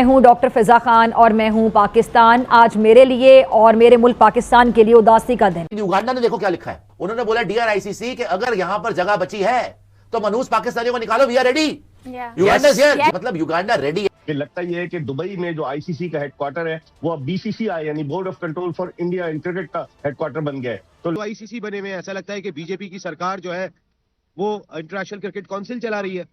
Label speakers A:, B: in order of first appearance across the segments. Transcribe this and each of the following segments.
A: मैं हूं डॉक्टर फिजा खान और मैं हूं पाकिस्तान। आज मेरे लिए और मेरे मुल्क पाकिस्तान के लिए उदासी का दिन।
B: युगांडा ने देखो क्या लिखा है, उन्होंने बोला डियर आईसीसी कि अगर यहां पर जगह बची है तो मनूस पाकिस्तानियों को निकालो, we are ready. Uganda is here, मतलब युगांडा रेडी है।
C: लगता ये है कि दुबई में जो आईसीसी का हेडक्वार्टर है वो अब बीसीसीआई यानी board of control for India in cricket का हेडक्वार्टर बन गया है।
D: तो आईसीसी बने में ऐसा लगता है कि बीजेपी की सरकार जो है वो इंटरनेशनल क्रिकेट काउंसिल चला रही है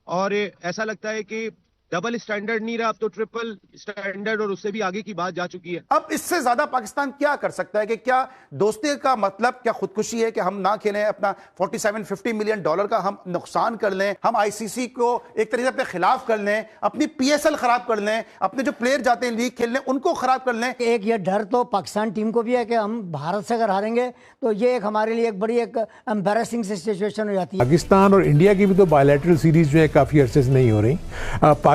D: और ऐसा लगता है कि डबल स्टैंडर्ड नहीं रहा, अब तो ट्रिपल स्टैंडर्ड और उससे भी आगे की बात जा चुकी है।
E: अब इससे ज्यादा पाकिस्तान क्या कर सकता है कि क्या दोस्ती का मतलब क्या खुदकुशी है कि हम ना खेलें, अपना 47-50 मिलियन डॉलर का हम नुकसान कर लें, हम आईसीसी को एक तरीके से अपने खिलाफ कर लें, अपनी पीएसएल खराब कर लें, अपने जो प्लेयर जाते हैं लीग खेलने उनको खराब कर लें।
F: एक ये डर तो पाकिस्तान टीम को भी है कि हम भारत से अगर हारेंगे तो ये एक हमारे लिए एक बड़ी एक एम्बैरेसिंग सिचुएशन हो जाती है।
G: पाकिस्तान और इंडिया की भी तो बायलैटरल सीरीज जो है काफ़ी अरसे से नहीं हो रही।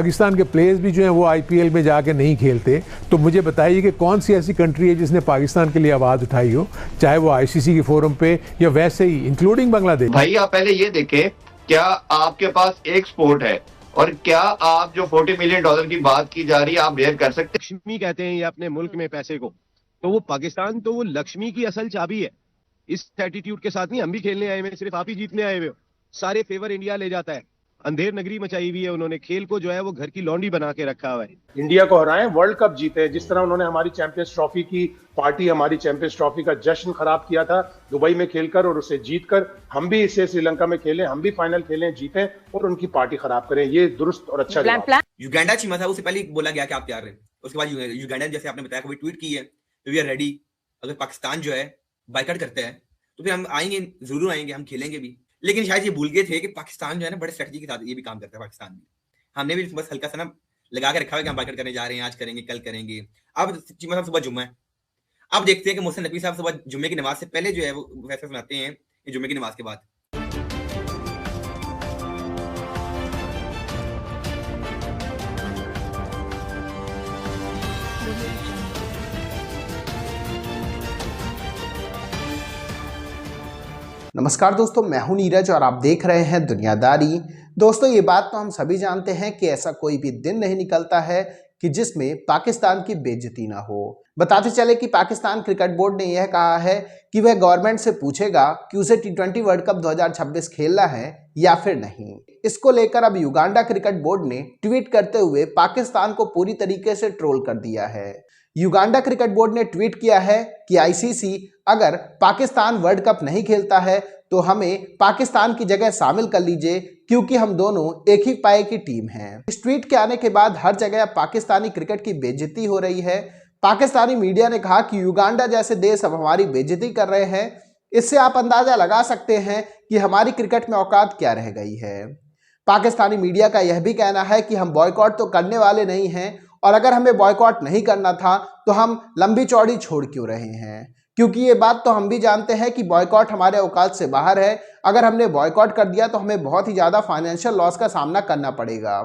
G: पाकिस्तान के प्लेयर्स भी जो हैं वो आईपीएल में जाके नहीं खेलते। तो मुझे बताइए कि कौन सी ऐसी कंट्री है जिसने पाकिस्तान के लिए आवाज़ उठाई हो, चाहे वो आईसीसी के फोरम पे या वैसे ही इंक्लूडिंग बांग्लादेश।
H: भाई आप पहले ये देखें, क्या आपके पास एक स्पोर्ट है और क्या आप जो 40 मिलियन डॉलर की बात की जा रही है आप बेयर कर सकते?
D: लक्ष्मी कहते हैं ये अपने मुल्क में पैसे को, तो वो पाकिस्तान तो वो लक्ष्मी की असल चाबी है। इस एटीट्यूड के साथ नहीं हम भी खेलने आए हुए, सिर्फ आप ही जीतने आए हुए हो। सारे फेवर इंडिया ले जाता है, अंधेर नगरी मचाई हुई है उन्होंने, खेल को जो है वो घर की लौंडी बना के रखा हुआ है।
I: इंडिया को हराएं, वर्ल्ड कप जीते, जिस तरह उन्होंने हमारी चैंपियंस ट्रॉफी की पार्टी, हमारी चैंपियंस ट्रॉफी का जश्न खराब किया था दुबई में खेलकर और उसे जीतकर, हम भी इसे श्रीलंका में खेलें, हम भी फाइनल खेलें, जीतें और उनकी पार्टी खराब करें। ये दुरुस्त और अच्छा
J: युगांडा चीमा था, उससे पहले बोला गया कि आप तैयार रहे। उसके बाद युगांडा जैसे आपने बताया कभी ट्वीट की है तो वी आर रेडी, अगर पाकिस्तान जो है बाइकआउट करते हैं तो फिर हम आएंगे, जरूर आएंगे, हम खेलेंगे भी। लेकिन शायद ये भूल गए थे कि पाकिस्तान जो है ना बड़े स्ट्रेटजी के साथ ये भी काम करता है। पाकिस्तान भी, हमने भी बस हल्का सा ना लगा के रखा है कि हम बाइकआउट करने जा रहे हैं, आज करेंगे, कल करेंगे। अब चीमा साहब सुबह जुम्मा है, अब देखते हैं कि मोहसिन नकवी साहब सुबह जुम्मे की नमाज से पहले जो है वो फैसला सुनाते हैं कि जुम्मे की नमाज के बाद।
K: नमस्कार दोस्तों, मैं हूं नीरज और आप देख रहे हैं दुनियादारी। दोस्तों, ये बात तो हम सभी जानते हैं कि ऐसा कोई भी दिन नहीं निकलता है कि जिसमें पाकिस्तान की बेइज्जती ना हो। बताते चले कि पाकिस्तान क्रिकेट बोर्ड ने यह कहा है कि वह गवर्नमेंट से पूछेगा कि उसे T20 वर्ल्ड कप 2026 खेलना है या फिर नहीं। इसको लेकर अब युगांडा क्रिकेट बोर्ड ने ट्वीट करते हुए पाकिस्तान को पूरी तरीके से ट्रोल कर दिया है। युगांडा क्रिकेट बोर्ड ने ट्वीट किया है कि आईसीसी अगर पाकिस्तान वर्ल्ड कप नहीं खेलता है तो हमें पाकिस्तान की जगह शामिल कर लीजिए, क्योंकि हम दोनों एक ही पाए की टीम हैं। इस ट्वीट के आने के बाद हर जगह पाकिस्तानी क्रिकेट की बेइज्जती हो रही है। पाकिस्तानी मीडिया ने कहा कि युगांडा जैसे देश अब हमारी बेइज्जती कर रहे हैं। इससे आप अंदाजा लगा सकते हैं कि हमारी क्रिकेट में औकात क्या रह गई है। पाकिस्तानी मीडिया का यह भी कहना है कि हम बॉयकॉट तो करने वाले नहीं हैं, और अगर हमें बॉयकॉट नहीं करना था तो हम लंबी चौड़ी छोड़ क्यों रहे हैं, क्योंकि ये बात तो हम भी जानते हैं कि बॉयकॉट हमारे औकात से बाहर है। अगर हमने बॉयकॉट कर दिया तो हमें बहुत ही ज़्यादा फाइनेंशियल लॉस का सामना करना पड़ेगा।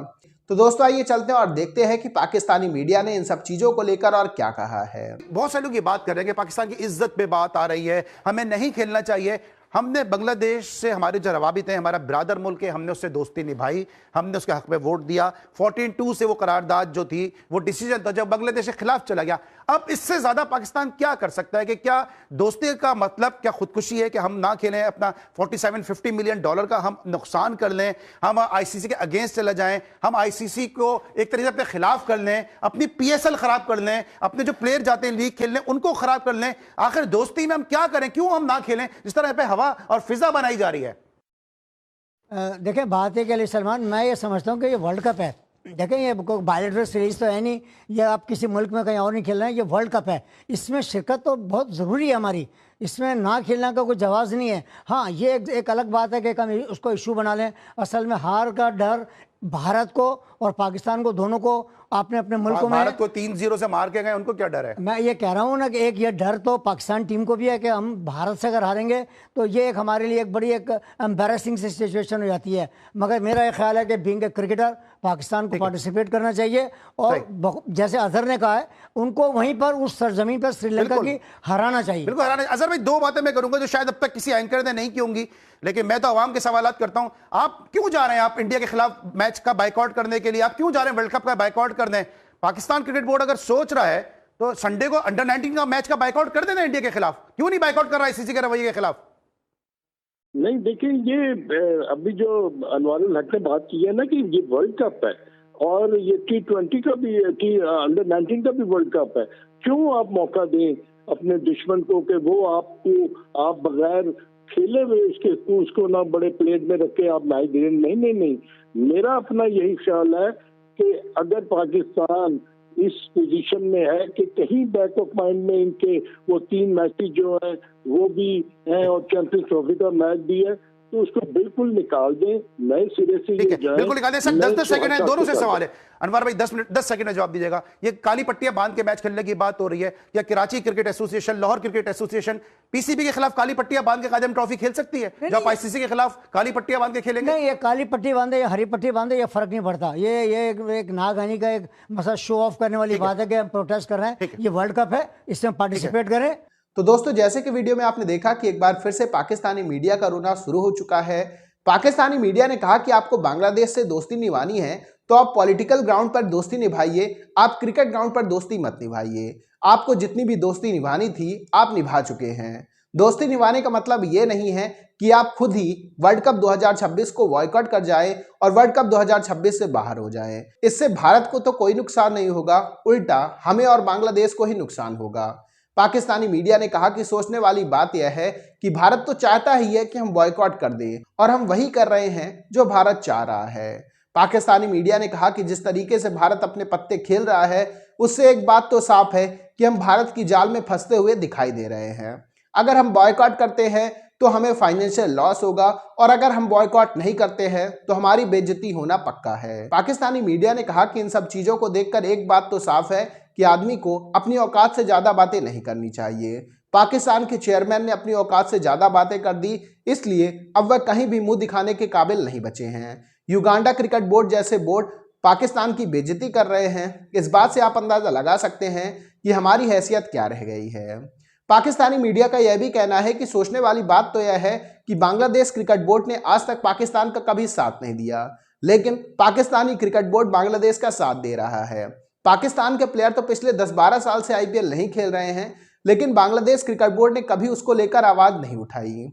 K: तो दोस्तों, आइए चलते हैं और देखते हैं कि पाकिस्तानी मीडिया ने इन सब चीज़ों को लेकर और क्या कहा है।
E: बहुत सारे लोग ये बात कर रहे हैं कि पाकिस्तान की इज्जत पे बात आ रही है, हमें नहीं खेलना चाहिए। हमने बांग्लादेश से हमारे जो रवाबित हैं, हमारा ब्रादर मुल्क है, हमने उससे दोस्ती निभाई, हमने उसके हक में वोट दिया। 14-2 से वो करारदाद जो थी, वो डिसीजन था जब बांग्लादेश के खिलाफ चला गया। अब इससे ज्यादा पाकिस्तान क्या कर सकता है कि क्या दोस्ती का मतलब क्या खुदकुशी है कि हम ना खेलें, अपना 47-50 मिलियन डॉलर का हम नुकसान कर लें, हम आईसीसी के अगेंस्ट चला जाएं, हम आईसीसी को एक तरीके से अपने खिलाफ कर लें, अपनी पीएसएल खराब कर लें, अपने जो प्लेयर जाते हैं लीग खेलने उनको खराब कर लें। आखिर दोस्ती में हम क्या करें, क्यों हम ना खेलें जिस तरह पे हवा और फिजा बनाई जा रही है।
F: देखें, बात है कि अली सलमान, मैं ये समझता हूँ कि ये वर्ल्ड कप है। देखें, ये बायलैटरल सीरीज तो है नहीं, ये आप किसी मुल्क में कहीं और नहीं खेल रहे हैं, ये वर्ल्ड कप है। इसमें शिरकत तो बहुत ज़रूरी है हमारी, इसमें ना खेलने का कोई जवाब नहीं है। हाँ, ये एक अलग बात है कि हम उसको इशू बना लें। असल में हार का डर भारत को और पाकिस्तान को, दोनों को आपने अपने मुल्कों में,
E: भारत को 3-0 से मार के गए, उनको क्या डर है?
F: मैं ये कह रहा हूँ ना कि एक ये डर तो पाकिस्तान टीम को भी है कि हम भारत से अगर हारेंगे तो ये एक हमारे लिए एक बड़ी एक एम्बैरेसिंग सिचुएशन हो जाती है। मगर मेरा ये ख्याल है कि बीइंग ए क्रिकेटर पाकिस्तान को पार्टिसिपेट करना चाहिए, और जैसे अजहर ने कहा है, उनको वहीं पर उस सरजमीन पर श्रीलंका की हराना चाहिए।
E: बिल्कुल हराना। अजहर भाई, दो बातें मैं करूंगा जो शायद अब तक किसी एंकर ने नहीं की होंगी, लेकिन मैं तो आवाम के सवालात करता हूं। आप क्यों जा रहे हैं, आप इंडिया के खिलाफ मैच का बाइकआउट करने के लिए, आप क्यों जा रहे हैं वर्ल्ड कप का बाइकआउट करने? पाकिस्तान क्रिकेट बोर्ड अगर सोच रहा है तो संडे को अंडर 19 का मैच का बाइकआउट कर देना इंडिया के खिलाफ, क्यों नहीं बाइकआउट कर रहा आईसीसी के रवैये के खिलाफ?
L: नहीं देखिए, ये अभी जो अनवारुल हक ने बात की है ना कि ये वर्ल्ड कप है और ये T20 का भी अंडर 19 का भी वर्ल्ड कप है, क्यों आप मौका दें अपने दुश्मन को कि वो आप बगैर खेले हुए उसको ना बड़े प्लेट में रख के आप मैच दे? नहीं, मेरा अपना यही ख्याल है कि अगर पाकिस्तान इस पोजीशन में है कि कहीं बैक ऑफ माइंड में इनके वो 3 मैचेस जो है वो भी हैं और चैंपियंस ट्रॉफी का मैच भी है, तो उसको बिल्कुल निकाल दें, नए सिरे से ये जाए।
E: बिल्कुल निकाल दें। सर 10 सेकंड है, दोनों से सवाल है। अनवर भाई 10 सेकंड में जवाब दीजिएगा। ये काली पट्टियां बांध के मैच खेलने की बात हो रही है, या Karachi cricket association, Lahore cricket association PCB के खिलाफ काली पट्टियां बांध के कायम ट्रॉफी खेल सकती है? जब आईसीसी के खिलाफ काली पट्टियां बांध के खेलेंगे?
F: नहीं, ये काली पट्टी बांधे या हरी पट्टी बांधे ये फर्क नहीं पड़ता। ये एक नागहानी का एक मसला शो ऑफ करने वाली बात है कि हम प्रोटेस्ट कर रहे हैं। ये वर्ल्ड कप है, इसमें पार्टिसिपेट करें।
K: तो दोस्तों, जैसे कि वीडियो में आपने देखा कि एक बार फिर से पाकिस्तानी मीडिया का रोना शुरू हो चुका है। पाकिस्तानी मीडिया ने कहा कि आपको बांग्लादेश से दोस्ती निभानी है तो आप पॉलिटिकल ग्राउंड पर दोस्ती निभाइए, आप क्रिकेट ग्राउंड पर दोस्ती मत निभाइए। आपको जितनी भी दोस्ती निभानी थी आप निभा चुके हैं। दोस्ती निभाने का मतलब ये नहीं है कि आप खुद ही वर्ल्ड कप 2026 को बॉयकॉट कर जाएं और वर्ल्ड कप 2026 से बाहर हो जाएं। इससे भारत को तो कोई नुकसान नहीं होगा, उल्टा हमें और बांग्लादेश को ही नुकसान होगा। पाकिस्तानी मीडिया ने कहा कि सोचने वाली बात यह है कि भारत तो चाहता ही है कि हम बॉयकॉट कर दें और हम वही कर रहे हैं जो भारत चाह रहा है। पाकिस्तानी मीडिया ने कहा कि जिस तरीके से भारत अपने पत्ते खेल रहा है उससे एक बात तो साफ है कि हम भारत की जाल में फंसते हुए दिखाई दे रहे हैं। अगर हम बॉयकॉट करते हैं तो हमें फाइनेंशियल लॉस होगा और अगर हम बॉयकॉट नहीं करते हैं तो हमारी बेइज्जती होना पक्का है। पाकिस्तानी मीडिया ने कहा कि इन सब चीजों को देखकर एक बात तो साफ है कि आदमी को अपनी औकात से ज्यादा बातें नहीं करनी चाहिए। पाकिस्तान के चेयरमैन ने अपनी औकात से ज्यादा बातें कर दी, इसलिए अब वह कहीं भी मुंह दिखाने के काबिल नहीं बचे हैं। युगांडा क्रिकेट बोर्ड जैसे बोर्ड पाकिस्तान की बेइज्जती कर रहे हैं। इस बात से आप अंदाजा लगा सकते हैं कि हमारी हैसियत क्या रह गई है। पाकिस्तानी मीडिया का यह भी कहना है कि सोचने वाली बात तो यह है कि बांग्लादेश क्रिकेट बोर्ड ने आज तक पाकिस्तान का कभी साथ नहीं दिया, लेकिन पाकिस्तानी क्रिकेट बोर्ड बांग्लादेश का साथ दे रहा है। पाकिस्तान के प्लेयर तो पिछले 10-12 साल से आईपीएल नहीं खेल रहे हैं, लेकिन बांग्लादेश क्रिकेट बोर्ड ने कभी उसको लेकर आवाज नहीं उठाई।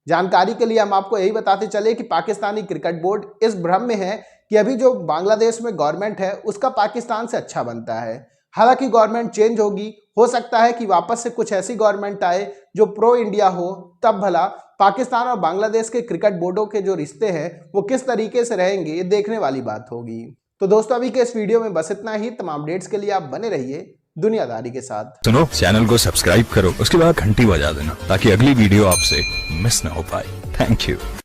K: जानकारी के लिए हम आपको यही बताते चले कि पाकिस्तानी क्रिकेट बोर्ड इस भ्रम में है कि अभी जो बांग्लादेश में गवर्नमेंट है उसका पाकिस्तान से अच्छा बनता है। हालांकि गवर्नमेंट चेंज होगी, हो सकता है कि वापस से कुछ ऐसी गवर्नमेंट आए जो प्रो इंडिया हो, तब भला पाकिस्तान और बांग्लादेश के क्रिकेट बोर्डों के जो रिश्ते हैं वो किस तरीके से रहेंगे, ये देखने वाली बात होगी। तो दोस्तों, अभी के इस वीडियो में बस इतना ही। तमाम अपडेट्स के लिए आप बने रहिए दुनियादारी के साथ।
M: सुनो, चैनल को सब्सक्राइब करो, उसके बाद घंटी बजा देना ताकि अगली वीडियो आपसे मिस ना हो पाए। Thank you.